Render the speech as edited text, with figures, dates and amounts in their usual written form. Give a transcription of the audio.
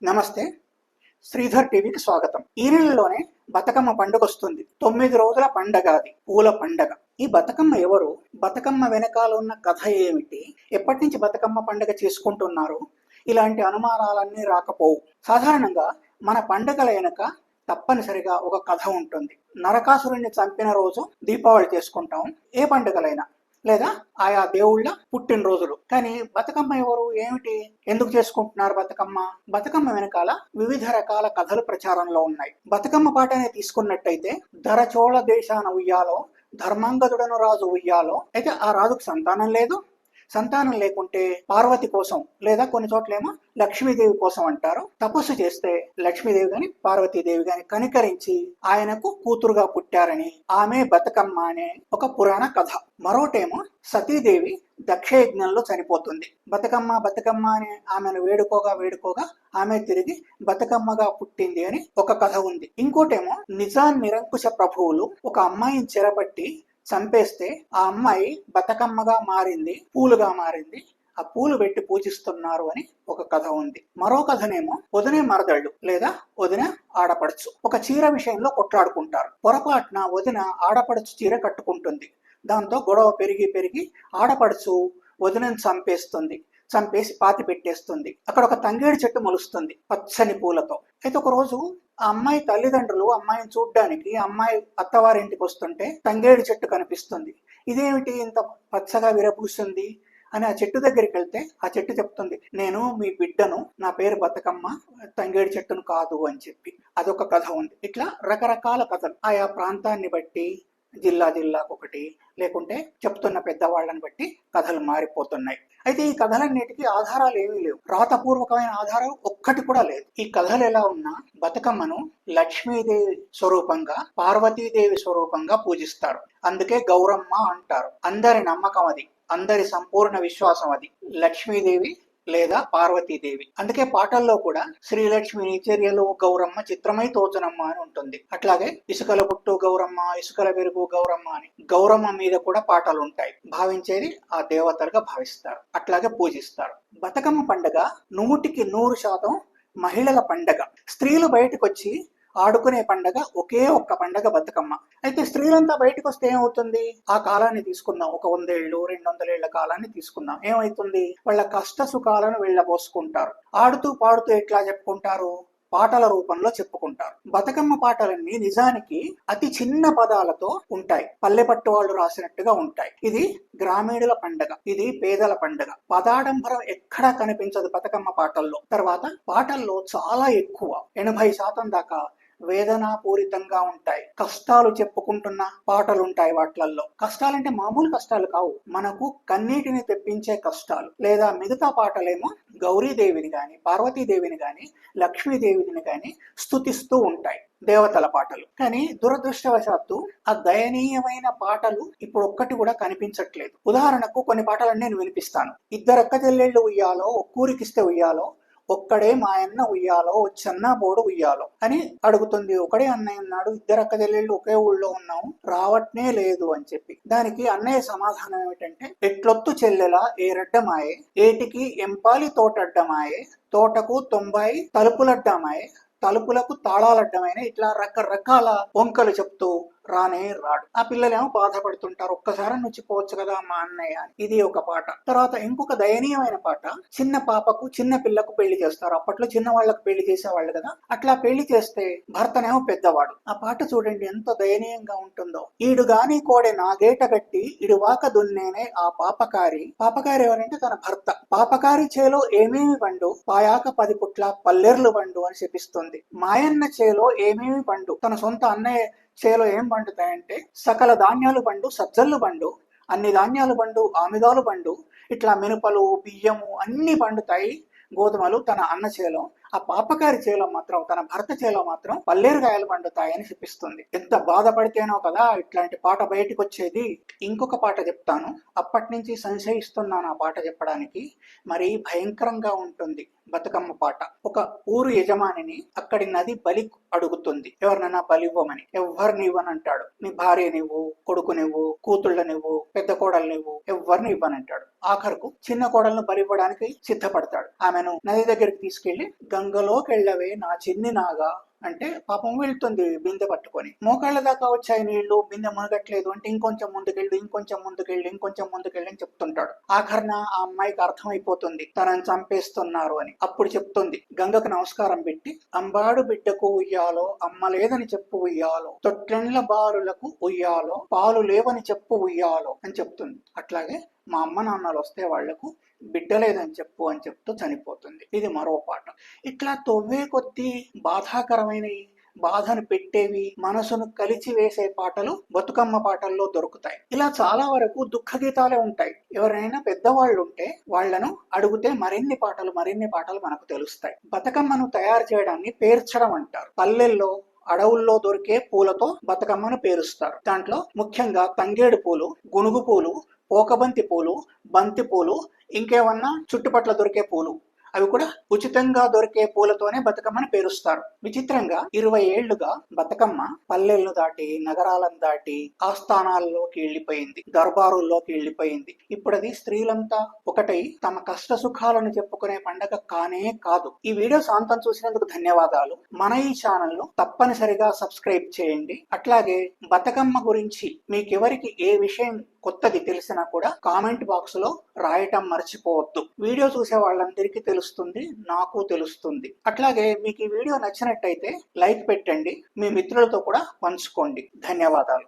నమస్తే. శ్రీధర్ టీవీకి స్వాగతం. ఈ నెలలోనే బతుకమ్మ పండుగ వస్తుంది. 9 రోజుల పండగ అది, పూల పండగ. ఈ బతుకమ్మ ఎవరు? బతుకమ్మ వెనకాల ఉన్న కథ ఏమిటి? ఎప్పటి నుంచి బతుకమ్మ పండుగ చేసుకుంటున్నారు? ఇలాంటి అనుమానాలన్నీ రాకపోవు. సాధారణంగా మన పండుగల వెనక తప్పనిసరిగా ఒక కథ ఉంటుంది. నరకాసురుణ్ణి చంపిన రోజు దీపావళి చేసుకుంటాం, ఏ పండుగలైనా, లేదా ఆయా దేవుళ్ళ పుట్టినరోజులు. కానీ బతుకమ్మ ఎవరు, ఏమిటి, ఎందుకు చేసుకుంటున్నారు బతుకమ్మ? బతుకమ్మ వెనకాల వివిధ రకాల కథలు ప్రచారంలో ఉన్నాయి. బతుకమ్మ పాటనే తీసుకున్నట్టయితే, ధరచోళ దేశాన ఉయ్యాలో, ధర్మాంగదుడను రాజు ఉయ్యాలో. అయితే ఆ రాజుకు సంతానం లేదు. సంతానం లేకుంటే పార్వతి కోసం, లేదా కొన్ని చోట్లేమో లక్ష్మీదేవి కోసం అంటారు. తపస్సు చేస్తే లక్ష్మీదేవి గాని పార్వతీదేవి గాని కనికరించి ఆయనకు కూతురుగా పుట్టారని ఆమె బతుకమ్మ అనే ఒక పురాణ కథ. మరోటేమో సతీదేవి దక్షయజ్ఞంలో చనిపోతుంది. బతుకమ్మ బతుకమ్మ అని ఆమెను వేడుకోగా ఆమె తిరిగి బతుకమ్మగా పుట్టింది అని ఒక కథ ఉంది. ఇంకోటేమో నిజాం నిరంకుశ ప్రభువులు ఒక అమ్మాయిని చెరబట్టి చంపేస్తే ఆ అమ్మాయి బతుకమ్మగా మారింది, పూలుగా మారింది, ఆ పూలు పెట్టి పూజిస్తున్నారు అని ఒక కథ ఉంది. మరో కథనేమో వదినే మరదళ్ళు లేదా వదిన ఆడపడుచు ఒక చీర విషయంలో కొట్లాడుకుంటారు. పొరపాటున వదిన ఆడపడుచు చీర కట్టుకుంటుంది. దాంతో గొడవ పెరిగి ఆడపడుచు వదినను చంపేసి పాతి పెట్టేస్తుంది. అక్కడ ఒక తంగేడు చెట్టు మొలుస్తుంది పచ్చని పూలతో. అయితే ఒక రోజు ఆ అమ్మాయి తల్లిదండ్రులు అమ్మాయిని చూడ్డానికి అమ్మాయి అత్తవారింటికి వస్తుంటే తంగేడు చెట్టు కనిపిస్తుంది. ఇదేమిటి ఇంత పచ్చగా విరబూస్తుంది అని ఆ చెట్టు దగ్గరికి వెళ్తే ఆ చెట్టు చెప్తుంది, నేను మీ బిడ్డను, నా పేరు బతుకమ్మ, తంగేడు చెట్టును కాదు అని చెప్పి. అదొక కథ ఉంది. ఇట్లా రకరకాల కథలు ఆయా ప్రాంతాన్ని బట్టి, జిల్లాకు ఒకటి, లేకుంటే చెప్తున్న పెద్దవాళ్ళని బట్టి కథలు మారిపోతున్నాయి. అయితే ఈ కథలన్నిటికీ ఆధారాలు ఏమీ లేవు. రాతపూర్వకమైన ఆధారం ఒక్కటి కూడా లేదు. ఈ కథలు ఎలా ఉన్నా బతుకమ్మను లక్ష్మీదేవి స్వరూపంగా, పార్వతీదేవి స్వరూపంగా పూజిస్తారు. అందుకే గౌరమ్మ అంటారు. అందరి నమ్మకం అది, అందరి సంపూర్ణ విశ్వాసం అది, లక్ష్మీదేవి లేదా పార్వతీదేవి. అందుకే పాటల్లో కూడా శ్రీలక్ష్మిని చర్యలు గౌరమ్మ చిత్రమై తోచనమ్మ అని ఉంటుంది. అట్లాగే ఇసుకల పుట్టు గౌరమ్మ, ఇసుకల వెరుగు గౌరమ్మ అని గౌరమ్మ మీద కూడా పాటలు ఉంటాయి. భావించేది ఆ దేవతలుగా భావిస్తారు, అట్లాగే పూజిస్తారు. బతుకమ్మ పండుగ 100% మహిళల పండగ. స్త్రీలు బయటకు వచ్చి ఆడుకునే పండగ ఒకే ఒక్క పండగ బతుకమ్మ. అయితే స్త్రీలంతా బయటకు వస్తే ఏమవుతుంది? ఆ కాలాన్ని తీసుకుందాం, ఒక 100 ఏళ్ళు 200 ఏళ్ల కాలాన్ని తీసుకుందాం. ఏమవుతుంది? వాళ్ళ కష్ట సుఖాలను వెళ్ళబోసుకుంటారు. ఆడుతూ పాడుతూ ఎట్లా చెప్పుకుంటారు? పాటల రూపంలో చెప్పుకుంటారు. బతుకమ్మ పాటలన్నీ నిజానికి అతి చిన్న పదాలతో ఉంటాయి, పల్లెపట్టు వాళ్ళు రాసినట్టుగా ఉంటాయి. ఇది గ్రామీణుల పండగ, ఇది పేదల పండగ. పదాడంబరం ఎక్కడా కనిపించదు బతుకమ్మ పాటల్లో. తర్వాత పాటల్లో చాలా ఎక్కువ 80% దాకా వేదనాపూరితంగా ఉంటాయి. కష్టాలు చెప్పుకుంటున్న పాటలుంటాయి వాటిల్లో. కష్టాలంటే మామూలు కష్టాలు కావు, మనకు కన్నీటిని తెప్పించే కష్టాలు. లేదా మిగతా పాటలేమో గౌరీదేవిని గాని, పార్వతీదేవిని గాని, లక్ష్మీదేవిని గాని స్తుతిస్తూ ఉంటాయి, దేవతల పాటలు. కానీ దురదృష్టవశాత్తు ఆ దయనీయమైన పాటలు ఇప్పుడు ఒక్కటి కూడా కనిపించట్లేదు. ఉదాహరణకు కొన్ని పాటలను నేను వినిపిస్తాను. ఇద్దరక్క చెల్లెళ్ళు ఉయ్యాలో, ఒక్కూరికిస్తే ఉయ్యాలో, ఒక్కడే మాయన్న ఉయ్యాలో, వచ్చన్న బోడు ఉయ్యాలో అని అడుగుతుంది. ఒకడే అన్నయ్య ఉన్నాడు, ఇద్దరక్క చెల్లెళ్ళు ఒకే ఊళ్ళో ఉన్నాం, రావట్నే లేదు అని చెప్పి. దానికి అన్నయ్య సమాధానం ఏమిటంటే, ఎట్లొత్తు చెల్లెలా ఏరడ్డమాయే, ఏటికి ఎంపాలి తోటడ్డమాయే, తోటకు 90 తలుపులడ్డమాయే, తలుపులకు తాళాలడ్డమైన. ఇట్లా రకరకాల వంకలు చెప్తూ రానే రాడు. ఆ పిల్లలేమో బాధపడుతుంటారు, ఒక్కసారి వచ్చిపోవచ్చు కదా మా అన్నయ్య అని. ఇది ఒక పాట. తర్వాత ఇంకొక దయనీయమైన పాట, చిన్న పాపకు చిన్న పిల్లకు పెళ్లి చేస్తారు. అప్పట్లో చిన్న వాళ్ళకు పెళ్లి చేసేవాళ్ళు కదా. అట్లా పెళ్లి చేస్తే భర్తనేమో పెద్దవాడు. ఆ పాట చూడండి ఎంత దయనీయంగా ఉంటుందో. ఈడు గాని కోడె నాగేట గట్టి, ఇడువాక దున్నేనే ఆ పాపకారి. పాపకారి ఎవరంటే తన భర్త. పాపకారి చేలో ఏమేమి పండు, పాయాక 10 పుట్ల పల్లెర్లు పండు అని చెప్పిస్తుంది. మాయన్న చేలో ఏమేమి పండు, తన సొంత అన్నయ్య చేలో ఏం పండుతాయంటే సకల ధాన్యాలు పండు, సజ్జలు పండు, అన్ని ధాన్యాలు పండు, ఆమిదాలు పండు, ఇట్లా మినుపలు, బియ్యము అన్ని పండుతాయి, గోధుమలు తన అన్న చేలో. ఆ పాపకారి చేలో మాత్రం, తన భర్త చేలో మాత్రం పల్లేరుగాయలు పండుతాయని చెప్పిస్తుంది. ఎంత బాధపడితేనో కదా ఇట్లాంటి పాట బయటకు వచ్చేది. ఇంకొక పాట చెప్తాను, అప్పటి నుంచి సంశయిస్తున్నాను ఆ పాట చెప్పడానికి. మరి భయంకరంగా ఉంటుంది బతుకమ్మ పాట. ఒక ఊరు యజమానిని అక్కడి నది బలి అడుగుతుంది, ఎవరినైనా బలివ్వమని. ఎవరిని ఇవ్వనంటాడు. నీ భార్యనివ్వు, కొడుకునివ్వు, కూతుళ్ళనివ్వు, పెద్ద కోడల్నివ్వు, ఎవరిని ఇవ్వనంటాడు. ఆఖరుకు చిన్న కోడలను బలివ్వడానికి సిద్ధపడతాడు. ఆమెను నది దగ్గరికి తీసుకెళ్లి గంగలోకెళ్ళవే నా చిన్ని నాగా అంటే పాపం వెళ్తుంది బిందె పట్టుకొని. మోకాళ్ళ దాకా వచ్చాయి నీళ్లు, బిందె మునగట్లేదు అంటే ఇంకొంచెం ముందుకెళ్ళి ఇంకొంచెం ముందుకెళ్ళి అని చెప్తుంటాడు. ఆఖరణ ఆ అమ్మాయికి అర్థమైపోతుంది తనని చంపేస్తున్నారు అని. అప్పుడు చెప్తుంది, గంగకు నమస్కారం పెట్టి, అంబాడు బిడ్డకు ఉయ్యాలో అమ్మ లేదని చెప్పు ఉయ్యాలో, తొట్లెండ్ల బారులకు ఉయ్యాలో పాలు లేవని చెప్పు ఉయ్యాలో అని చెప్తుంది. అట్లాగే మా అమ్మ నాన్నలు వస్తే వాళ్లకు బిడ్డ లేదని చెప్పు అని చెప్తూ చనిపోతుంది. ఇది మరో పాట. ఇట్లా తొవ్వే కొద్దీ బాధాకరమైనవి, బాధను పెట్టేవి, మనసును కలిచి వేసే పాటలు బతుకమ్మ పాటల్లో దొరుకుతాయి. ఇలా చాలా వరకు దుఃఖ గీతాలే ఉంటాయి. ఎవరైనా పెద్దవాళ్ళు ఉంటే వాళ్లను అడిగితే మరిన్ని పాటలు మనకు తెలుస్తాయి. బతుకమ్మను తయారు చేయడాన్ని పేర్చడం అంటారు. పల్లెల్లో అడవుల్లో దొరికే పూలతో బతుకమ్మను పేరుస్తారు. దాంట్లో ముఖ్యంగా తంగేడు పూలు, గునుగు పూలు, పోకబంతి పూలు, బంతి పూలు, ఇంకేమన్నా చుట్టుపట్ల దొరికే పూలు, అవి కూడా ఉచితంగా దొరికే పూలతోనే బతుకమ్మని పేరుస్తారు. విచిత్రంగా 20 ఏళ్లుగా బతుకమ్మ పల్లెలను దాటి, నగరాలను దాటి, ఆస్థానాల్లోకి వెళ్లిపోయింది, దర్బారుల్లోకి వెళ్లిపోయింది. ఇప్పుడు అది స్త్రీలంతా ఒకటై తమ కష్ట సుఖాలను చెప్పుకునే పండగ కానే కాదు. ఈ వీడియో సాంతం చూసినందుకు ధన్యవాదాలు. మన ఈ ఛానల్ ను తప్పనిసరిగా సబ్స్క్రైబ్ చేయండి. అట్లాగే బతుకమ్మ గురించి మీకెవరికి ఏ విషయం కొత్తది తెలిసినా కూడా కామెంట్ బాక్స్ లో రాయటం మర్చిపోవద్దు. వీడియో చూసే వాళ్ళందరికీ తెలుస్తుంది, నాకు తెలుస్తుంది. అట్లాగే మీకు ఈ వీడియో నచ్చినట్టయితే లైక్ పెట్టండి, మీ మిత్రులతో కూడా పంచుకోండి. ధన్యవాదాలు.